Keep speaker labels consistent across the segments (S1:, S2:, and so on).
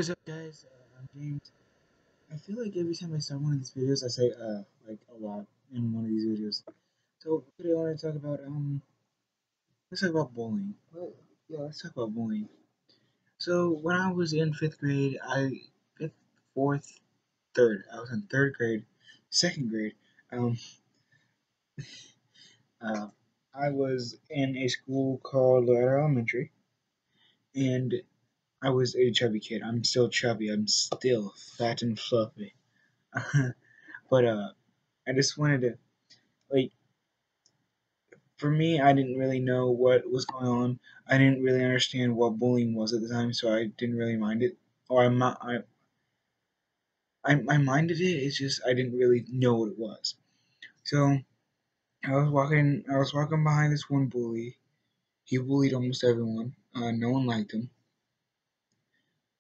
S1: What's up, guys? I'm James. I feel like every time I start one of these videos, I say like a lot in one of these videos. So today I want to talk about let's talk about bullying. Well, yeah, let's talk about bullying. So when I was in fifth grade, fifth, fourth, third. I was in third grade, second grade. Um, uh, I was in a school called Ladder Elementary, and I was a chubby kid. I'm still chubby. I'm still fat and fluffy. But I just wanted to like for me, I didn't really know what was going on. I didn't really understand what bullying was at the time, so I didn't really mind it. Or I minded it. It's just I didn't really know what it was. So I was walking behind this one bully. He bullied almost everyone. No one liked him.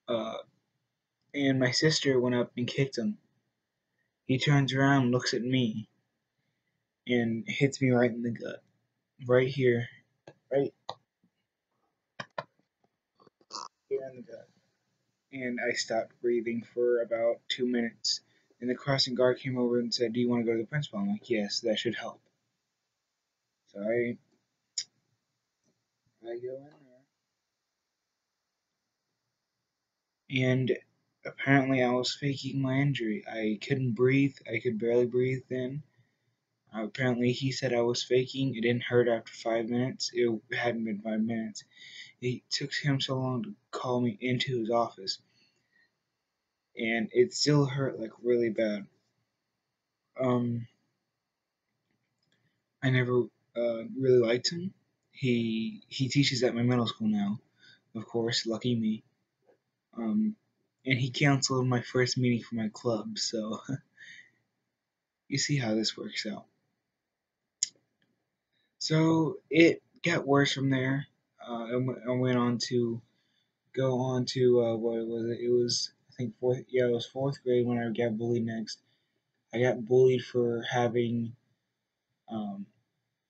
S1: Uh, and my sister went up and kicked him. He turns around, looks at me, and hits me right in the gut, right here, right here in the gut. And I stopped breathing for about 2 minutes. And the crossing guard came over and said, "Do you want to go to the principal?" I'm like, "Yes, that should help." So I go in there, and apparently I was faking my injury. I couldn't breathe. I could barely breathe then. Apparently he said I was faking. It didn't hurt after 5 minutes. It hadn't been 5 minutes. It took him so long to call me into his office, and it still hurt like really bad. Um, I never really liked him. He teaches at my middle school now, of course, lucky me. Um, and he canceled my first meeting for my club, so you see how this works out. So it got worse from there. I went on to go on to what was it? It was I think fourth. Yeah, it was fourth grade when I got bullied next. I got bullied for having um,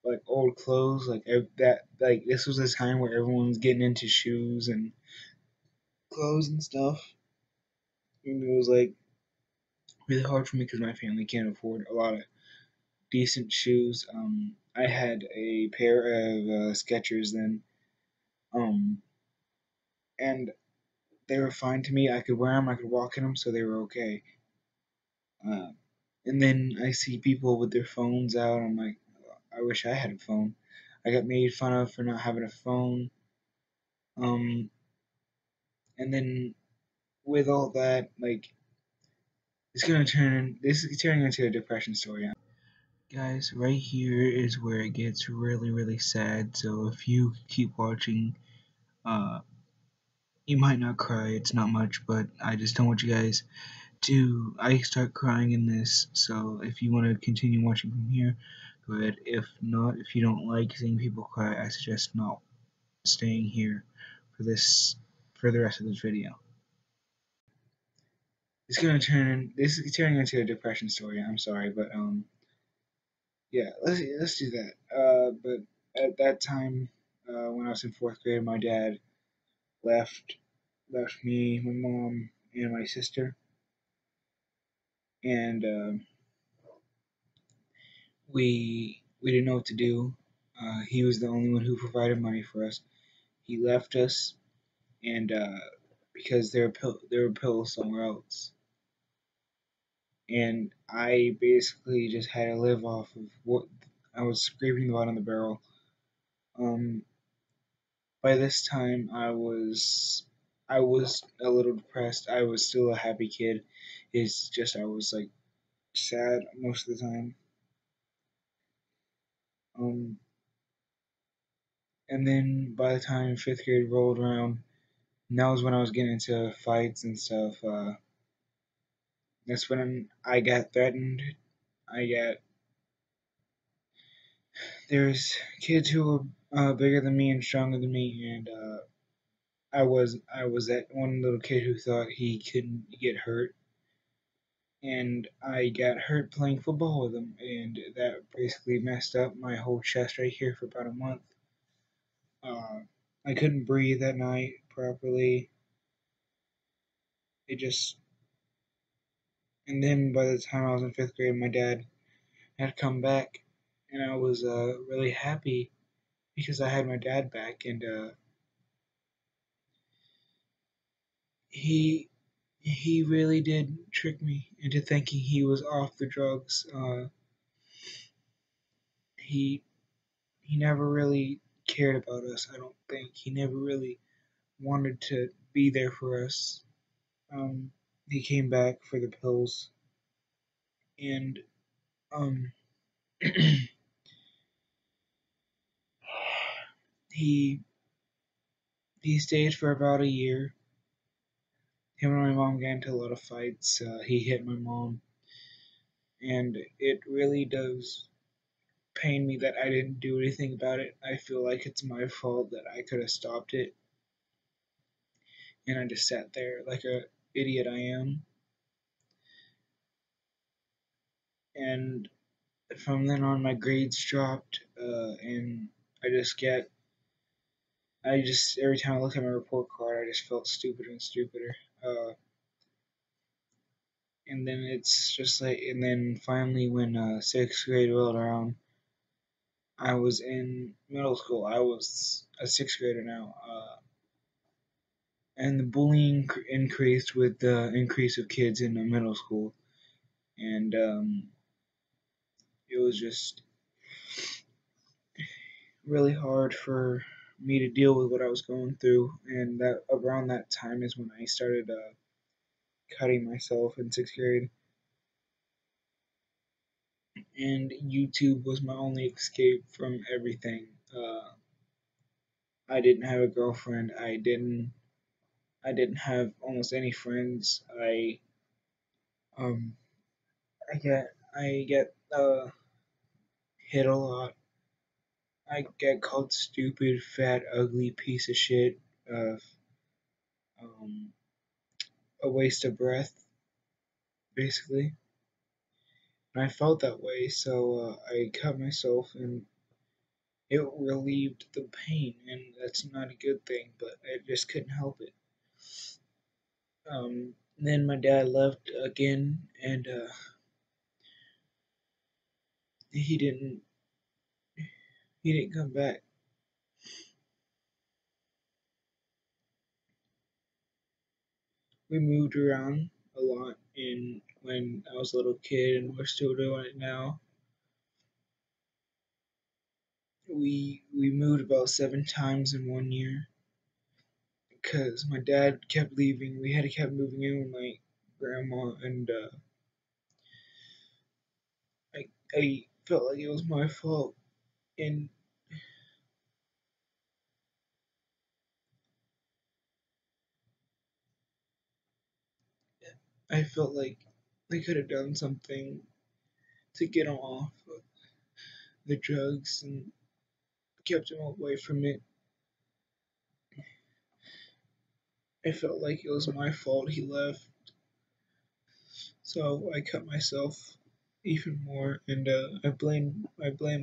S1: like old clothes, like that. Like this was a time where everyone was getting into shoes and clothes and stuff. And it was like really hard for me because my family can't afford a lot of decent shoes. I had a pair of Skechers then, um, and they were fine to me. I could wear them, I could walk in them, so they were okay. Uh, and then I see people with their phones out. I'm like, I wish I had a phone. I got made fun of for not having a phone. Um, and then with all that, like, This is turning into a depression story. Guys, right here is where it gets really, really sad. So if you keep watching, uh, you might not cry. It's not much, but I just don't want you guys to. I start crying in this. So if you want to continue watching from here, go ahead. If not, if you don't like seeing people cry, I suggest not staying here for this for the rest of this video. This is turning into a depression story. I'm sorry, but yeah, let's do that. But at that time, when I was in fourth grade, my dad left left me, my mom, and my sister, and we didn't know what to do. He was the only one who provided money for us. He left us, and because there were pills somewhere else, and I basically just had to live off of what I was scraping the bottom of the barrel. Um, by this time I was a little depressed. I was still a happy kid. It's just I was like sad most of the time. Um, and then by the time fifth grade rolled around, and that was when I was getting into fights and stuff. That's when I got threatened. I got there's kids who were bigger than me and stronger than me, and I was that one little kid who thought he couldn't get hurt, and I got hurt playing football with him, and that basically messed up my whole chest right here for about a month. Uh, I couldn't breathe at night properly. it just, and then by the time I was in fifth grade, my dad had come back, and I was really happy because I had my dad back, and he he really did trick me into thinking he was off the drugs. He he never really cared about us. I don't think he never really wanted to be there for us. Um, he came back for the pills, and um, he he stayed for about a year. Him and my mom got into a lot of fights. He hit my mom, and it really does pain me that I didn't do anything about it. I feel like it's my fault that I could have stopped it, and I just sat there like a idiot I am. And from then on, my grades dropped, and I just get, I just every time I look at my report card, I just felt stupider and stupider. And then it's just like, and then finally, when sixth grade rolled around, I was in middle school. I was a sixth grader now, and the bullying increased with the increase of kids in the middle school, and it was just really hard for me to deal with what I was going through. And that around that time is when I started cutting myself in sixth grade, and YouTube was my only escape from everything. I didn't have a girlfriend. I didn't have almost any friends. Um I get hit a lot. I get called stupid, fat, ugly piece of shit, uh, um, a waste of breath, basically. And I felt that way, so I cut myself, and it relieved the pain, and that's not a good thing, but I just couldn't help it. Then my dad left again, and he didn't he didn't come back. We moved around a lot in when I was a little kid, and we're still doing it now. We moved about 7 times in 1 year because my dad kept leaving. We had to keep moving in with my grandma, and I felt like it was my fault, and I felt like I could have done something to get him off the drugs and kept him away from it. I felt like it was my fault he left, so I cut myself even more, and I blame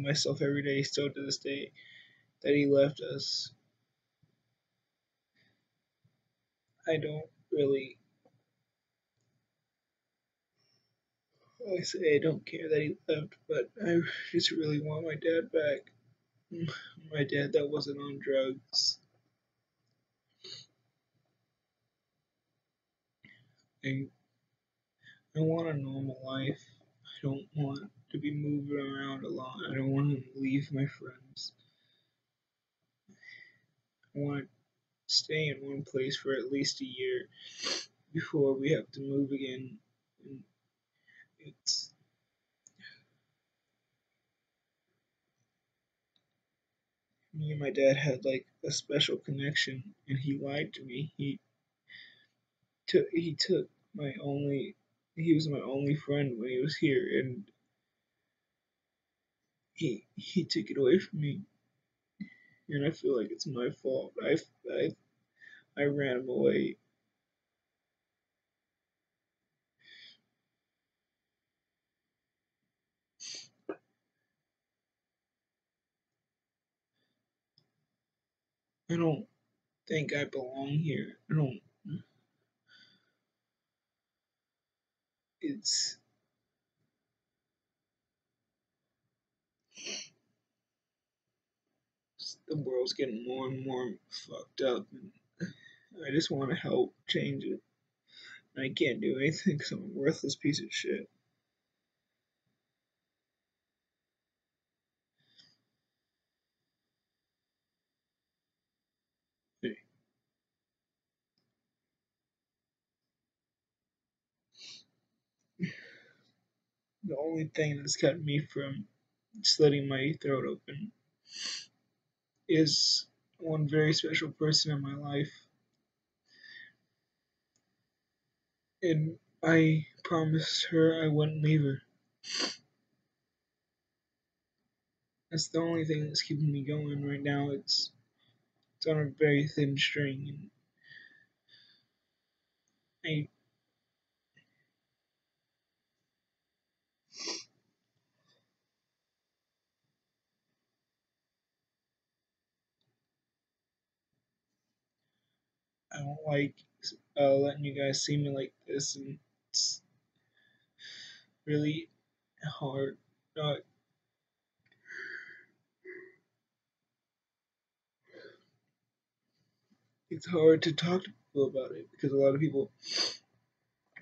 S1: myself every day, still to this day, that he left us. I don't really, I say I don't care that he left, but I just really want my dad back. My dad that wasn't on drugs. I, I want a normal life. I don't want to be moving around a lot. I don't want to leave my friends. I want to stay in one place for at least a year before we have to move again. And it's me and my dad had like a special connection, and he lied to me. He took my only he was my only friend when he was here, and he took it away from me, and I feel like it's my fault. I I ran him away. I don't think I belong here. I don't it's the world's getting more and more fucked up, and I just want to help change it. And I can't do anything because I'm a worthless piece of shit. The only thing that's kept me from slitting my throat open is one very special person in my life, and I promised her I wouldn't leave her. That's the only thing that's keeping me going right now. It's on a very thin string, and I don't like letting you guys see me like this, and it's really hard. Not It's hard to talk to people about it because a lot of people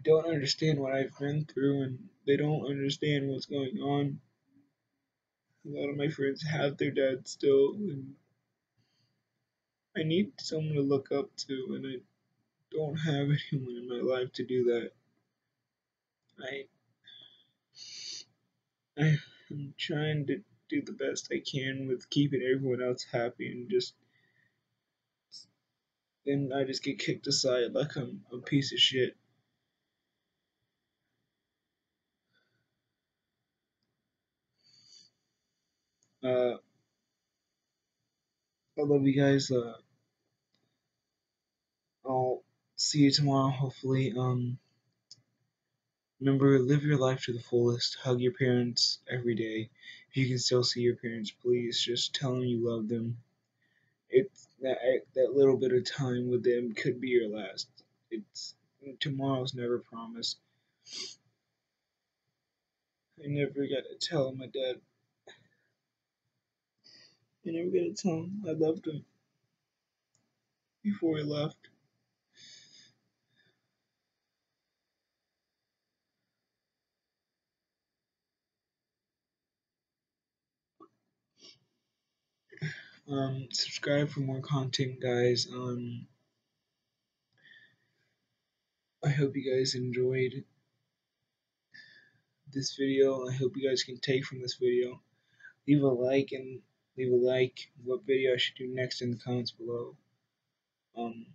S1: don't understand what I've been through, and they don't understand what's going on. A lot of my friends have their dads still, and I need someone to look up to, and I don't have anyone in my life to do that. I I'm trying to do the best I can with keeping everyone else happy, and just then I just get kicked aside like I'm a piece of shit. Uh, I love you guys. I'll see you tomorrow, hopefully. Remember, live your life to the fullest. Hug your parents every day. If you can still see your parents, please just tell them you love them. It's that little bit of time with them could be your last. It's Tomorrow's never promised. I never got to tell my dad. I never got to tell him I loved him before he left. Subscribe for more content, guys. I hope you guys enjoyed this video. I hope you guys can take from this video. Leave a like and leave a like what video I should do next in the comments below. Um,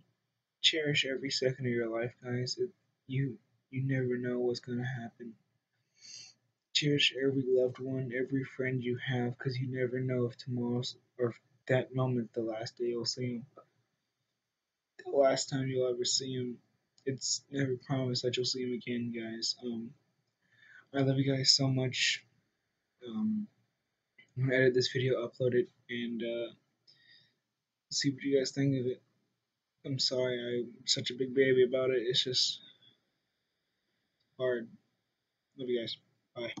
S1: Cherish every second of your life, guys. You never know what's gonna happen. Cherish every loved one, every friend you have, because you never know if tomorrow's or if that moment the last day you'll see them, the last time you'll ever see them. It's never promised that you'll see them again, guys. I love you guys so much. I'm gonna edit this video, upload it, and see what you guys think of it. I'm sorry I'm such a big baby about it. It's just hard. Love you guys. Bye.